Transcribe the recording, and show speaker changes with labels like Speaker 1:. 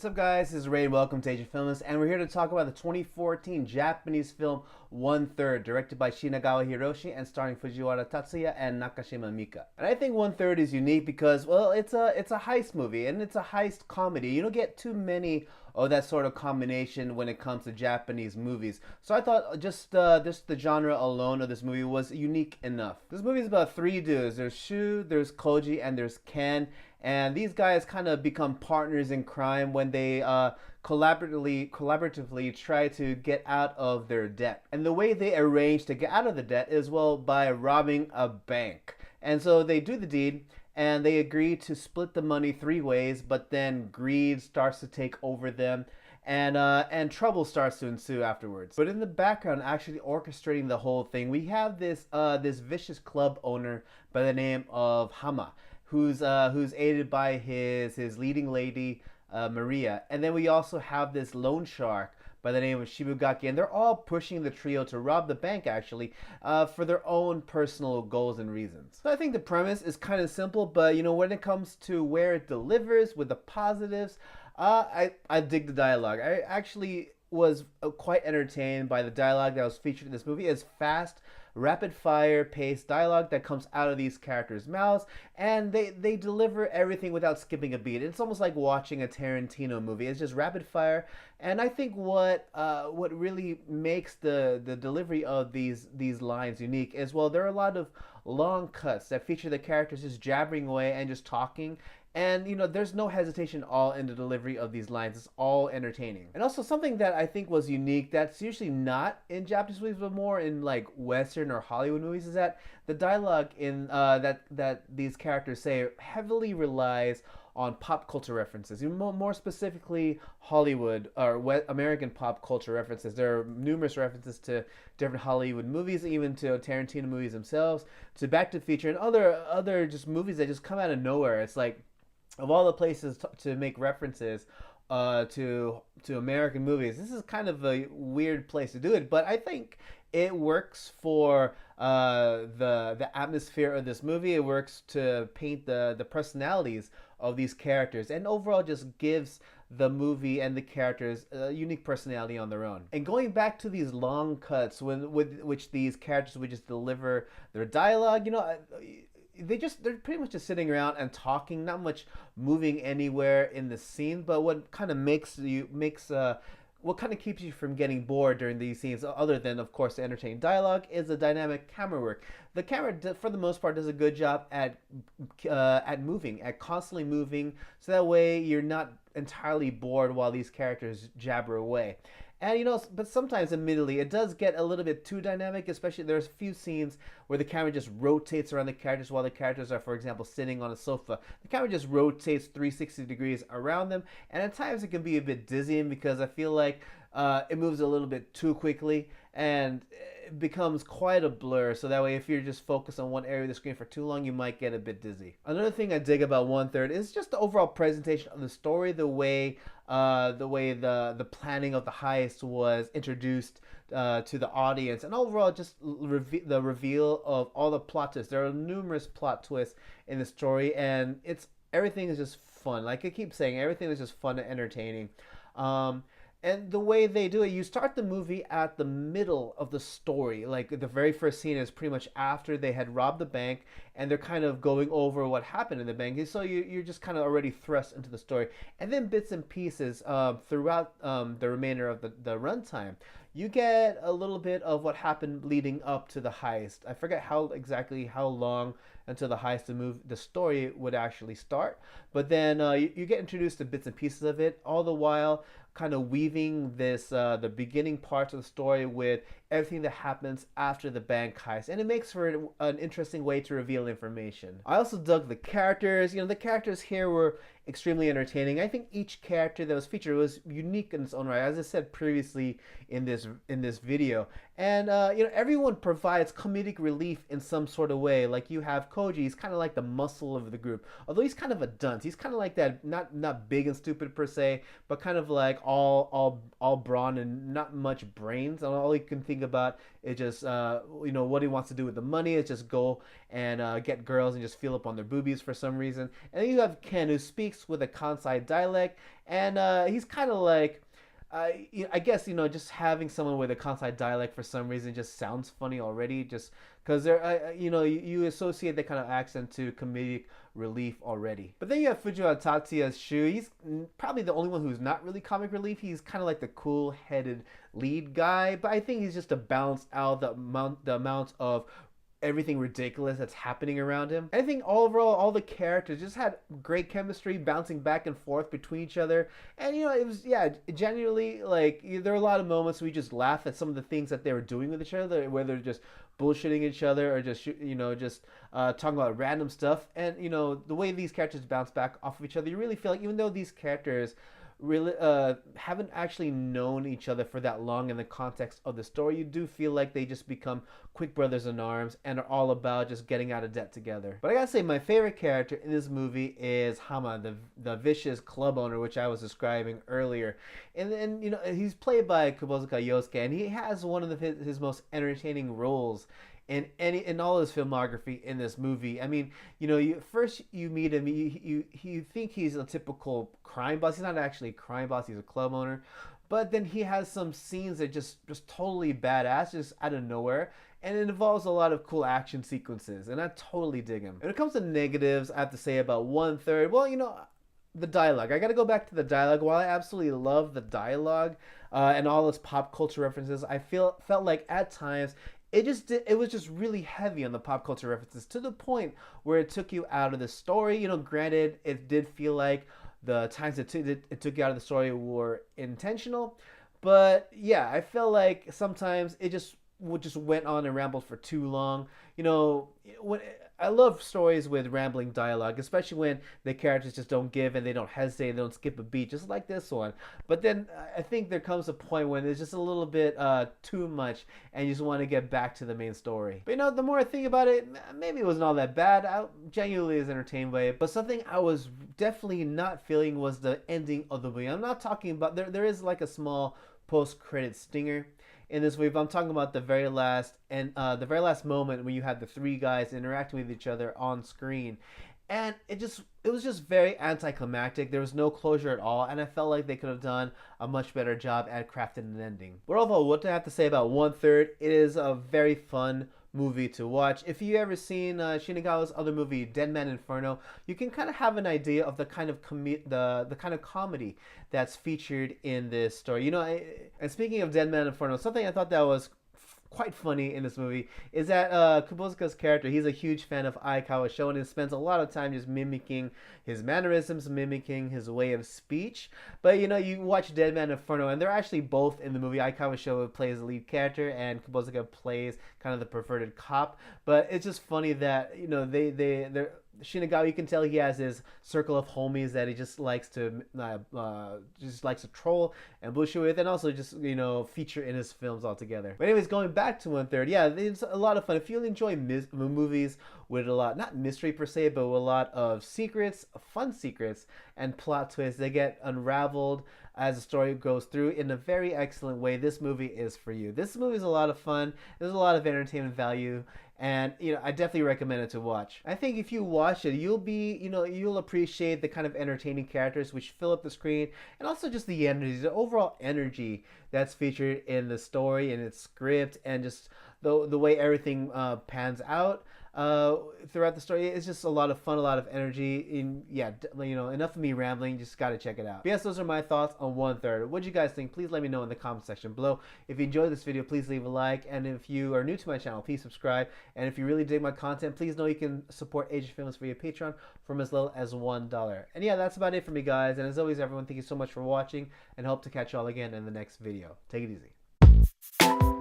Speaker 1: What's up, guys? This is Ray. Welcome to Asian Filmist, and we're here to talk about the 2014 Japanese film One Third, directed by Shinagawa Hiroshi and starring Fujiwara Tatsuya and Nakashima Mika. And I think One Third is unique because, well, it's a heist movie and it's a heist comedy. You don't get too many of that sort of combination when it comes to Japanese movies. So I thought just the genre alone of this movie was unique enough. This movie is about three dudes. There's Shu, there's Koji, and there's Ken. And these guys kind of become partners in crime when they collaboratively try to get out of their debt. And the way they arrange to get out of the debt is, well, by robbing a bank. And so they do the deed, and they agree to split the money three ways, but then greed starts to take over them. And trouble starts to ensue afterwards. But in the background, actually orchestrating the whole thing, we have this vicious club owner by the name of Hama, who's aided by his leading lady, Maria. And then we also have this loan shark by the name of Shibugaki, and they're all pushing the trio to rob the bank, actually, for their own personal goals and reasons. So I think the premise is kind of simple, but when it comes to where it delivers with the positives, I dig the dialogue. I actually was quite entertained by the dialogue that was featured in this movie. It's fast, rapid fire paced dialogue that comes out of these characters' mouths, and they deliver everything without skipping a beat. It's almost like watching a Tarantino movie. It's just rapid fire, and I think what really makes the delivery of these lines unique is, well, there are a lot of long cuts that feature the characters just jabbering away and just talking. And there's no hesitation at all in the delivery of these lines. It's all entertaining. And also something that I think was unique that's usually not in Japanese movies but more in like Western or Hollywood movies is that the dialogue in that these characters say heavily relies on pop culture references. More specifically, Hollywood or American pop culture references. There are numerous references to different Hollywood movies, even to Tarantino movies themselves, to Back to the Future, and other just movies that just come out of nowhere. It's like, of all the places to make references to American movies, this is kind of a weird place to do it, but I think it works for the atmosphere of this movie. It works to paint the personalities of these characters, and overall just gives the movie and the characters a unique personality on their own. And going back to these long cuts with which these characters would just deliver their dialogue, they're pretty much just sitting around and talking, not much moving anywhere in the scene. But what kind of what kind of keeps you from getting bored during these scenes, other than, of course, the entertaining dialogue, is the dynamic camera work. The camera, for the most part, does a good job at constantly moving, so that way you're not entirely bored while these characters jabber away. And but sometimes, admittedly, it does get a little bit too dynamic, especially there's a few scenes where the camera just rotates around the characters while the characters are, for example, sitting on a sofa. The camera just rotates 360 degrees around them, and at times it can be a bit dizzying because I feel like it moves a little bit too quickly and it becomes quite a blur. So that way, if you're just focused on one area of the screen for too long, you might get a bit dizzy. Another thing I dig about One Third is just the overall presentation of the story, the way the planning of the heist was introduced to the audience, and overall just the reveal of all the plot twists. There are numerous plot twists in the story, and everything is just fun. Like I keep saying, everything is just fun and entertaining. And the way they do it, you start the movie at the middle of the story. Like the very first scene is pretty much after they had robbed the bank, and they're kind of going over what happened in the bank. So you're just kind of already thrust into the story. And then bits and pieces throughout the remainder of the runtime, you get a little bit of what happened leading up to the heist. I forget exactly how long until the heist, the story would actually start. But then you get introduced to bits and pieces of it, all the while kind of weaving the beginning parts of the story with everything that happens after the bank heist, and it makes for an interesting way to reveal information. I also dug the characters. The characters here were extremely entertaining. I think each character that was featured was unique in its own right, as I said previously in this video. And everyone provides comedic relief in some sort of way. Like you have Koji, he's kind of like the muscle of the group, although he's kind of a dunce. He's kind of like that, not big and stupid per se, but kind of like all brawn and not much brains. And all he can think about is just what he wants to do with the money is just go and get girls and just feel up on their boobies for some reason. And then you have Ken, who speaks with a Kansai dialect, and he's kind of like. I guess just having someone with a Kansai dialect for some reason just sounds funny already. Just because you associate that kind of accent to comedic relief already. But then you have Fujiwara Tatsuya's Shu. He's probably the only one who's not really comic relief. He's kind of like the cool-headed lead guy, but I think he's just to balance out the amount of everything ridiculous that's happening around him. I think overall, all the characters just had great chemistry, bouncing back and forth between each other. And it was genuinely like there were a lot of moments we just laughed at some of the things that they were doing with each other, whether just bullshitting each other or just talking about random stuff. And the way these characters bounce back off of each other, you really feel like even though these characters really haven't actually known each other for that long in the context of the story, you do feel like they just become quick brothers in arms and are all about just getting out of debt together. But I gotta say, my favorite character in this movie is Hama, the vicious club owner, which I was describing earlier. And he's played by Kubozuka Yosuke, and he has one of his most entertaining roles in all his filmography in this movie. I mean, first you meet him, you think he's a typical crime boss. He's not actually a crime boss. He's a club owner, but then he has some scenes that just totally badass, just out of nowhere. And it involves a lot of cool action sequences, and I totally dig him. When it comes to negatives, I have to say about 1/3. Well, the dialogue. I gotta go back to the dialogue. While I absolutely love the dialogue and all its pop culture references, I felt like at times it was just really heavy on the pop culture references to the point where it took you out of the story. Granted, it did feel like the times it took you out of the story were intentional, but yeah, I felt like sometimes it just went on and rambled for too long. When I love stories with rambling dialogue, especially when the characters just don't give and they don't hesitate, they don't skip a beat, just like this one. But then I think there comes a point when it's just a little bit too much and you just want to get back to the main story. But the more I think about it, maybe it wasn't all that bad. I genuinely was entertained by it. But something I was definitely not feeling was the ending of the movie. I'm not talking about, there is like a small post-credit stinger in this movie, but I'm talking about the very last moment when you had the three guys interacting with each other on screen, and it was just very anticlimactic. There was no closure at all, and I felt like they could have done a much better job at crafting an ending. But overall, what do I have to say about 1/3? It is a very fun movie to watch. If you ever seen Shinagawa's other movie, Dead Man Inferno, you can kind of have an idea of the kind of the kind of comedy that's featured in this story. And speaking of Dead Man Inferno, something I thought that was quite funny in this movie is that Kubozuka's character, he's a huge fan of Aikawa Shonen and spends a lot of time just mimicking his mannerisms, mimicking his way of speech. But you watch Dead Man Inferno and they're actually both in the movie. Aikawa Shonen plays the lead character and Kubozuka plays kind of the perverted cop. But it's just funny that they're Shinagawa, you can tell he has his circle of homies that he just likes to troll and bullshit with, and also just feature in his films altogether. But anyways, going back to 1/3, yeah, it's a lot of fun. If you enjoy movies with a lot, not mystery per se, but with a lot of secrets, fun secrets, and plot twists that get unraveled as the story goes through in a very excellent way, this movie is for you. This movie is a lot of fun. There's a lot of entertainment value, and I definitely recommend it to watch. I think if you watch it, you'll appreciate the kind of entertaining characters which fill up the screen, and also just the energy, the overall energy that's featured in the story and its script, and just the way everything pans out throughout the story. It's just a lot of fun, a lot of energy. Enough of me rambling. Just gotta check it out. But yes, those are my thoughts on 1/3. What do you guys think? Please let me know in the comment section below. If you enjoyed this video, please leave a like, and if you are new to my channel, please subscribe. And if you really dig my content, please know you can support Asian Films via Patreon from as little as $1. And yeah, that's about it for me, guys. And as always, everyone, thank you so much for watching, and hope to catch you all again in the next video. Take it easy.